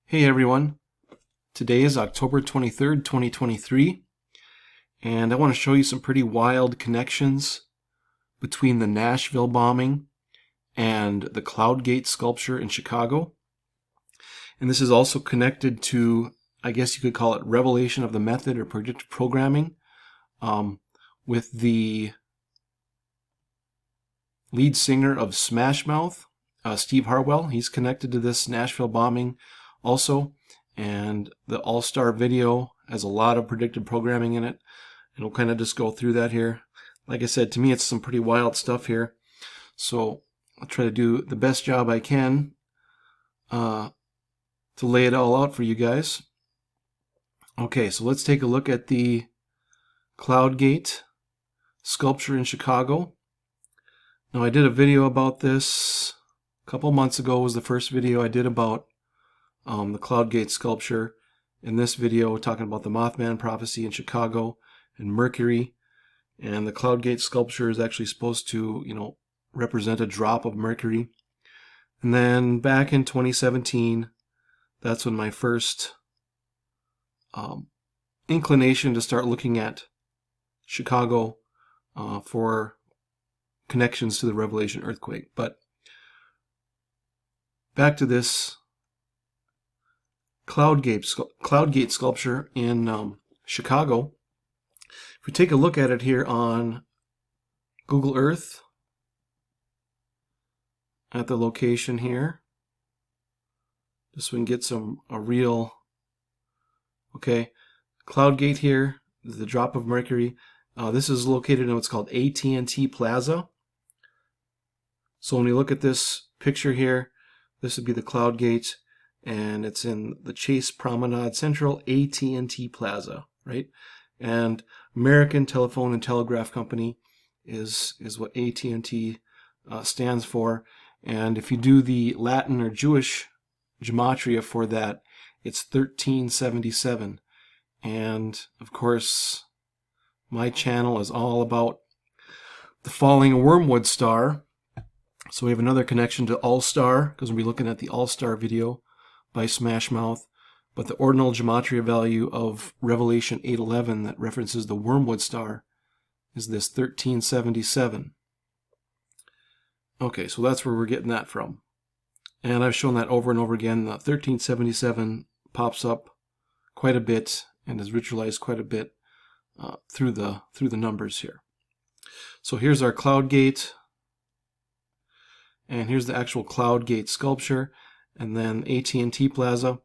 Hey everyone, today is October 23rd, 2023, and I want to show you some pretty wild connections between the Nashville bombing and the Cloudgate sculpture in Chicago. And this is also connected to, I guess you could call it revelation of the method or predictive programming, with the lead singer of Smashmouth, Steve Harwell. He's connected to this Nashville bombing also, and the all-star video has a lot of predictive programming in it, and we'll kind of just go through that here. Like I said, to me it's some pretty wild stuff here, so I'll try to do the best job I can to lay it all out for you guys. Okay, so let's take a look at the Cloudgate sculpture in Chicago. Now, I did a video about this a couple months ago. Was the first video I did about the Cloudgate sculpture. In this video, talking about the Mothman prophecy in Chicago and Mercury. And the Cloudgate sculpture is actually supposed to, represent a drop of Mercury. And then back in 2017, that's when my first inclination to start looking at Chicago for connections to the Revelation earthquake. But back to this Cloudgate sculpture in Chicago. If we take a look at it here on Google Earth, at the location here, just so we can get a real, okay, Cloudgate here, the drop of Mercury. This is located in what's called AT&T Plaza. So when we look at this picture here, this would be the Cloudgate, and it's in the Chase Promenade Central AT&T Plaza, right? And American Telephone and Telegraph Company is what AT&T stands for. And if you do the Latin or Jewish gematria for that, it's 1377. And of course, my channel is all about the falling Wormwood star. So we have another connection to All-Star, because we'll be looking at the All-Star video by Smashmouth. But the ordinal gematria value of Revelation 8:11 that references the Wormwood star is this 1377. Okay, so that's where we're getting that from. And I've shown that over and over again. The 1377 pops up quite a bit and is ritualized quite a bit through the numbers here. So here's our Cloudgate. And here's the actual Cloudgate sculpture. And then AT&T Plaza.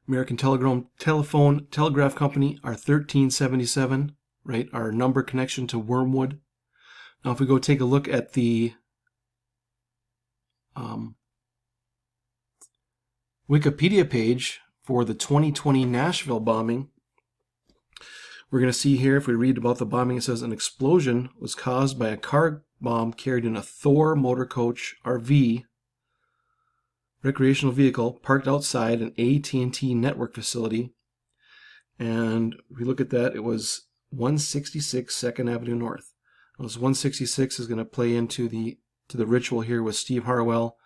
American Telephone Telegraph Company, our 1377, right? Our number connection to Wormwood. Now if we go take a look at the Wikipedia page for the 2020 Nashville bombing, we're going to see here, if we read about the bombing, it says an explosion was caused by a car bomb carried in a Thor motor coach RV recreational vehicle parked outside an AT&T network facility. And if we look at that, it was 166 2nd Avenue North. This 166 is going to play into the ritual here with Steve Harwell.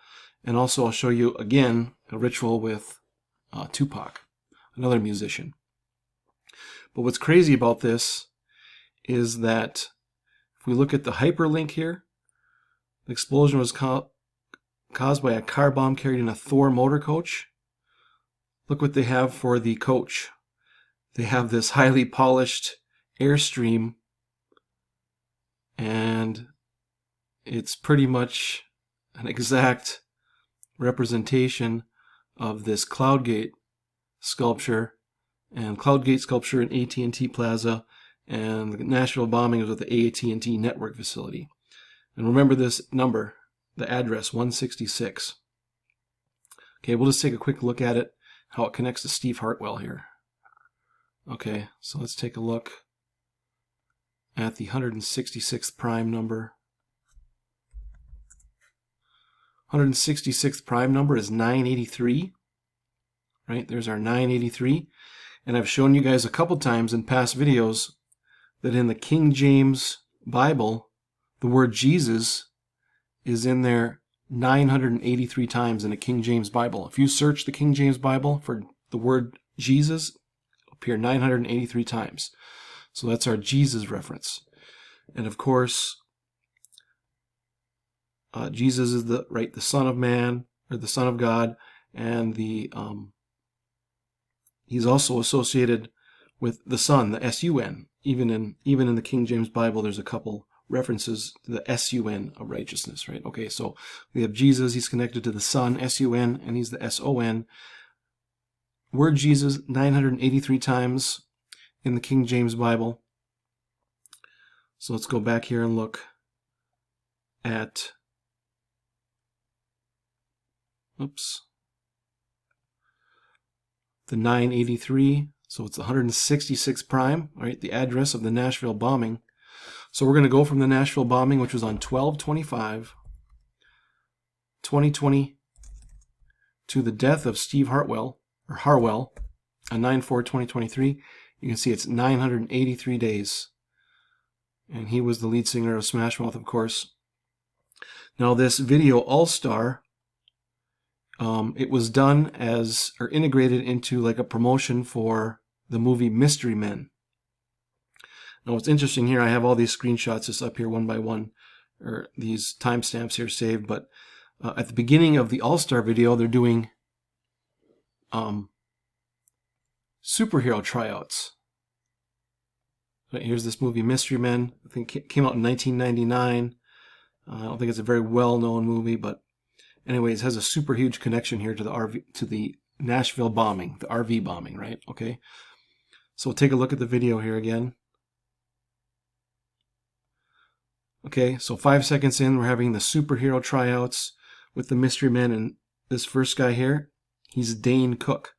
And also I'll show you again a ritual with Tupac, another musician. But what's crazy about this is that if we look at the hyperlink here, the explosion was caused by a car bomb carried in a Thor motor coach. Look what they have for the coach. They have this highly polished Airstream, and it's pretty much an exact representation of this Cloudgate sculpture, and Cloudgate sculpture in AT&T Plaza, and the Nashville bombing was at the AT&T network facility. And remember this number, the address 166. Okay, we'll just take a quick look at it, how it connects to Steve Harwell here. Okay, so let's take a look at the 166th prime number. 166th prime number is 983. Right, there's our 983. And I've shown you guys a couple times in past videos that in the King James Bible, the word Jesus is in there 983 times in the King James Bible. If you search the King James Bible for the word Jesus, it'll appear 983 times. So that's our Jesus reference. And of course, Jesus is the Son of Man, or the Son of God, and he's also associated with the Son, the S-U-N. Even in the King James Bible, there's a couple references to the S-U-N of righteousness, right? Okay, so we have Jesus, he's connected to the Son, S-U-N, and he's the S-O-N. Word Jesus 983 times in the King James Bible. So let's go back here and look at, the 983. So it's 166 prime, right? The address of the Nashville bombing. So we're going to go from the Nashville bombing, which was on 12/25/2020, to the death of Steve Harwell on 9/4/2023. You can see it's 983 days. And he was the lead singer of Smashmouth, of course. Now this video All-Star, it was done or integrated into like a promotion for the movie Mystery Men. Now what's interesting here, I have all these screenshots just up here one by one, or these timestamps here saved, but at the beginning of the All-Star video, they're doing superhero tryouts. Right, here's this movie Mystery Men. I think it came out in 1999. I don't think it's a very well-known movie, but anyways, it has a super huge connection here to the Nashville bombing, the RV bombing, right? Okay. So we'll take a look at the video here again. Okay, so 5 seconds in, we're having the superhero tryouts with the Mystery Men, and this first guy here, he's Dane Cook.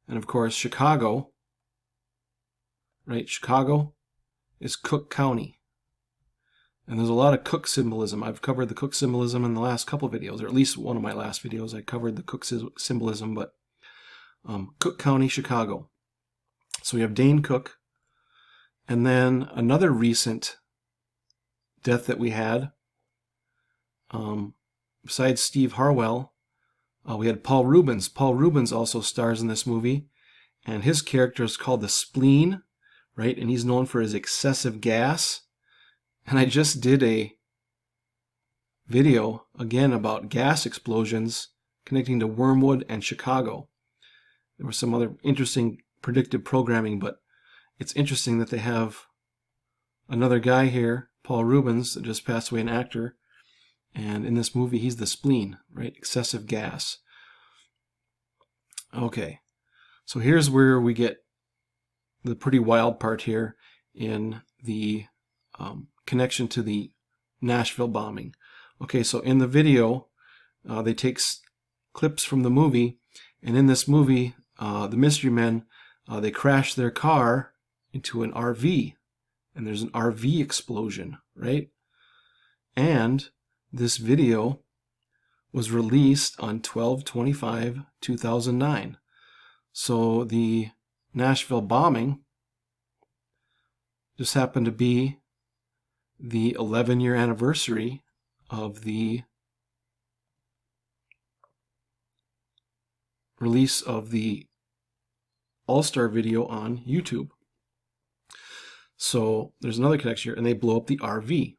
And of course, Chicago, right? Chicago is Cook County. And there's a lot of Cook symbolism. I've covered the Cook symbolism in the last couple videos, or at least one of my last videos. I covered the Cook symbolism, but Cook County, Chicago. So we have Dane Cook. And then another recent death that we had, besides Steve Harwell, we had Paul Reubens. Paul Reubens also stars in this movie, and his character is called the Spleen, right? And he's known for his excessive gas. And I just did a video, again, about gas explosions connecting to Wormwood and Chicago. There was some other interesting predictive programming, but it's interesting that they have another guy here, Paul Reubens, that just passed away, an actor, and in this movie he's the Spleen, right? Excessive gas. Okay, so here's where we get the pretty wild part here in the connection to the Nashville bombing. Okay, so in the video, they take clips from the movie, and in this movie, the Mystery Men, they crash their car into an RV, and there's an RV explosion, right? And this video was released on 12/25/2009. So the Nashville bombing just happened to be the 11-year anniversary of the release of the All-Star video on YouTube. So there's another connection here, and they blow up the RV.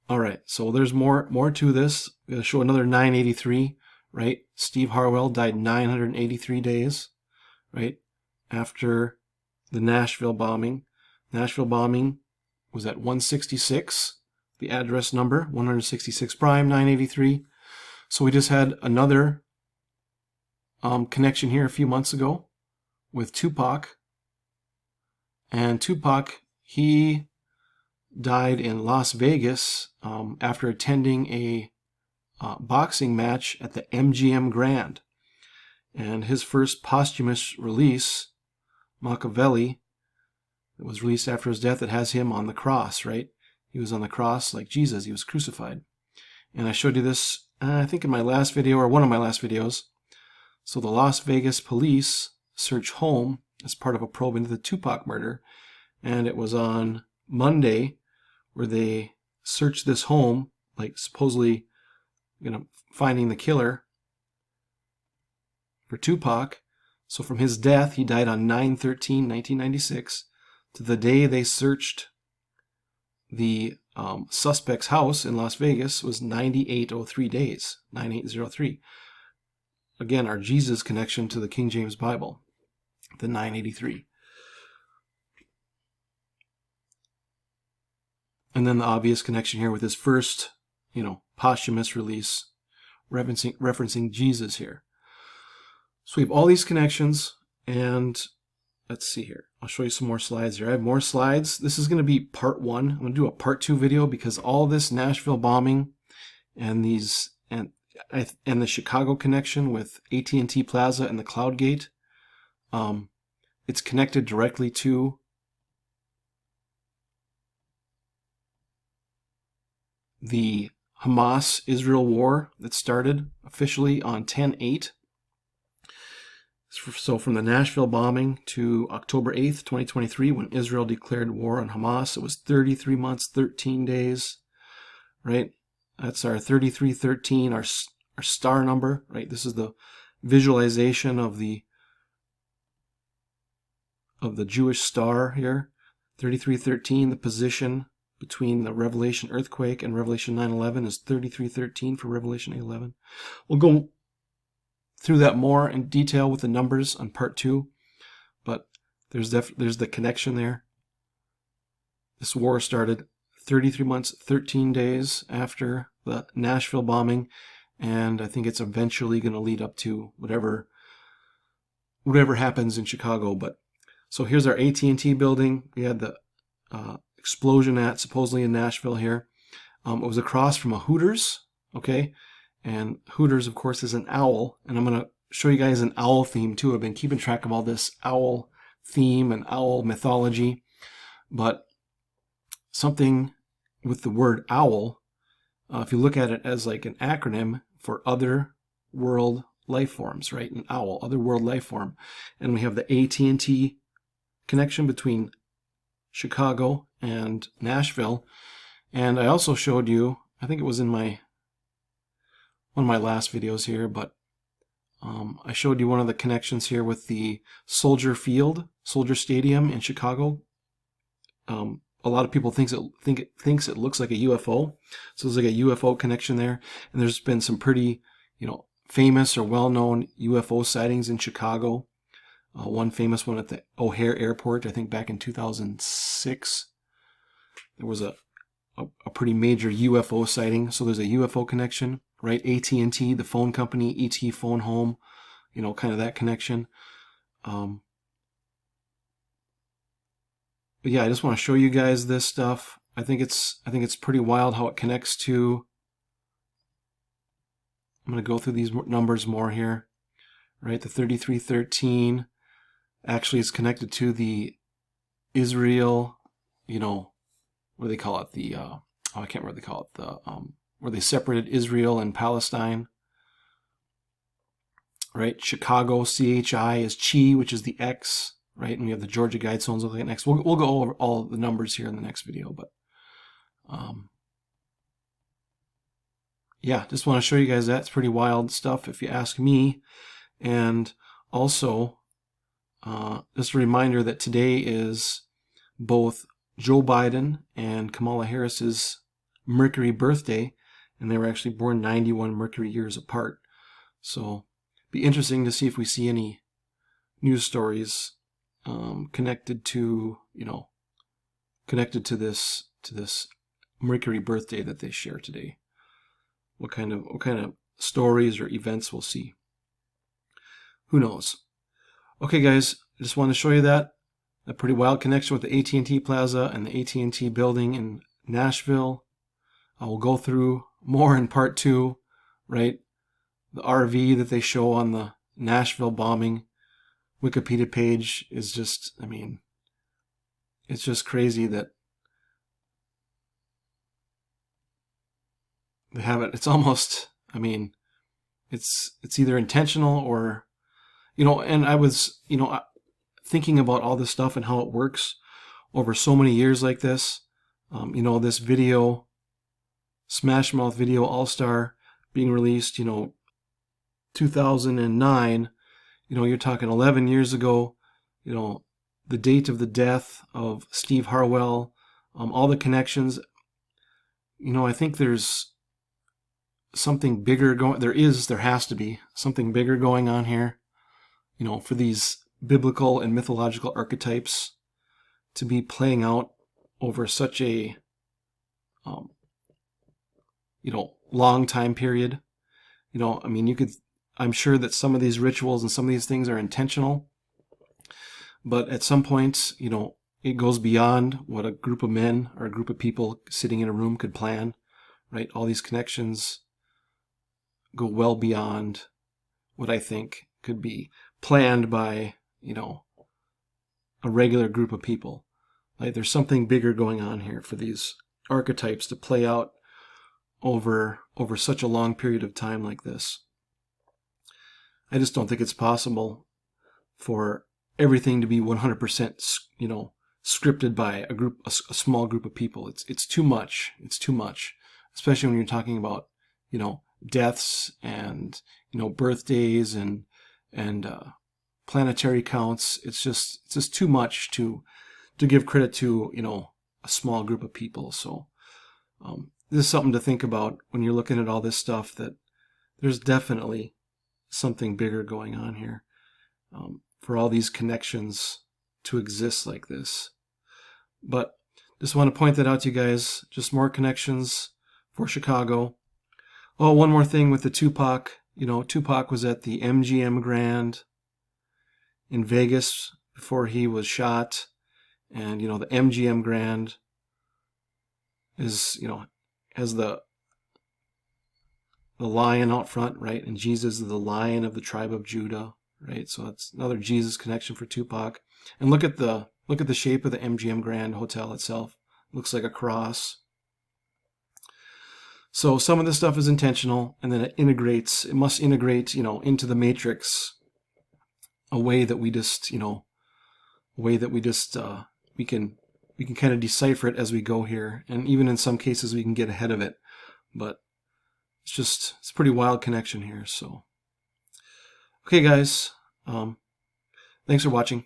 All right, so there's more to this. I'm going to show another 983, right? Steve Harwell died 983 days, right, after the Nashville bombing. Nashville bombing was at 166, the address number, 166 prime, 983. So we just had another connection here a few months ago with Tupac. And Tupac, he died in Las Vegas after attending a boxing match at the MGM Grand. And his first posthumous release, Machiavelli, it was released after his death. It has him on the cross, right? He was on the cross like Jesus. He was crucified. And I showed you this, I think in my last video, or one of my last videos. So the Las Vegas police search home as part of a probe into the Tupac murder. And it was on Monday where they searched this home, like supposedly finding the killer for Tupac. So from his death, he died on 9/13/1996, to the day they searched the suspect's house in Las Vegas was 9803 days, 9803. Again, our Jesus connection to the King James Bible, the 983. And then the obvious connection here with his first, posthumous release, referencing Jesus here. So we have all these connections, and let's see here. I'll show you some more slides here. I have more slides. This is going to be part 1. I'm going to do a part 2 video because all this Nashville bombing and the Chicago connection with AT&T Plaza and the Cloud Gate, it's connected directly to the Hamas-Israel war that started officially on 10/8. So from the Nashville bombing to October 8th, 2023, when Israel declared war on Hamas, it was 33 months, 13 days, right? That's our 3313, our star number, right? This is the visualization of the Jewish star here. 3313, the position between the Revelation earthquake and Revelation 9/11 is 3313 for Revelation 8:11. We'll go through that more in detail with the numbers on part 2, but there's the connection there. This war started 33 months, 13 days after the Nashville bombing, and I think it's eventually going to lead up to whatever happens in Chicago. But so here's our AT&T building. We had the explosion at supposedly in Nashville here. It was across from a Hooters, okay? And Hooters, of course, is an owl, and I'm going to show you guys an owl theme too. I've been keeping track of all this owl theme and owl mythology, but something with the word owl, if you look at it as like an acronym for other world life forms, right? An owl, other world life form. And we have the AT&T connection between Chicago and Nashville. And I also showed you, I think it was in one of my last videos here, but I showed you one of the connections here with the Soldier Stadium in Chicago. A lot of people think it looks like a UFO, so there's like a UFO connection there. And there's been some pretty, famous or well-known UFO sightings in Chicago. One famous one at the O'Hare Airport, I think back in 2006. There was a pretty major UFO sighting, so there's a UFO connection, right? AT&T, the phone company, ET Phone Home, kind of that connection. But yeah, I just want to show you guys this stuff. I think it's pretty wild how it connects to. I'm going to go through these numbers more here, right? The 3313 actually is connected to the Israel, what do they call it? The I can't remember what they call it. The where they separated Israel and Palestine, right? Chicago, CHI is Chi, which is the X, right? And we have the Georgia Guidestones looking at next. We'll go over all the numbers here in the next video, but yeah, just want to show you guys that. It's pretty wild stuff if you ask me. And also, just a reminder that today is both Joe Biden and Kamala Harris's Mercury birthday, and they were actually born 91 Mercury years apart. So be interesting to see if we see any news stories connected to this Mercury birthday that they share today. What kind of stories or events we'll see. Who knows? Okay, guys, I just wanted to show you that. A pretty wild connection with the AT&T Plaza and the AT&T building in Nashville. I will go through more in part 2, right? The RV that they show on the Nashville bombing Wikipedia page is just, it's just crazy that they have it. It's almost, it's either intentional or, and I was, thinking about all this stuff and how it works over so many years like this. This video, Smashmouth Video All-Star being released, 2009, you're talking 11 years ago, the date of the death of Steve Harwell, all the connections. I think there's something bigger going. There has to be something bigger going on here, for these biblical and mythological archetypes to be playing out over such a, long time period. I'm sure that some of these rituals and some of these things are intentional, but at some point, it goes beyond what a group of men or a group of people sitting in a room could plan, right? All these connections go well beyond what I think could be planned by, a regular group of people. Like, there's something bigger going on here for these archetypes to play out over such a long period of time like this. I just don't think it's possible for everything to be 100%, scripted by a small group of people. It's too much. It's too much, especially when you're talking about, deaths and, birthdays and planetary counts. It's just too much to give credit to, a small group of people. So this is something to think about when you're looking at all this stuff, that there's definitely something bigger going on here, for all these connections to exist like this. But just want to point that out to you guys. Just more connections for Chicago. Oh, one more thing with the Tupac. Tupac was at the MGM Grand in Vegas before he was shot. And, the MGM Grand is, has the lion out front, right? And Jesus is the Lion of the tribe of Judah, right? So that's another Jesus connection for Tupac. And look at the shape of the MGM Grand Hotel itself. It looks like a cross. So some of this stuff is intentional, and then it must integrate, into the matrix, a way that we can kind of decipher it as we go here. And even in some cases we can get ahead of it. But it's a pretty wild connection here. So, okay guys, thanks for watching.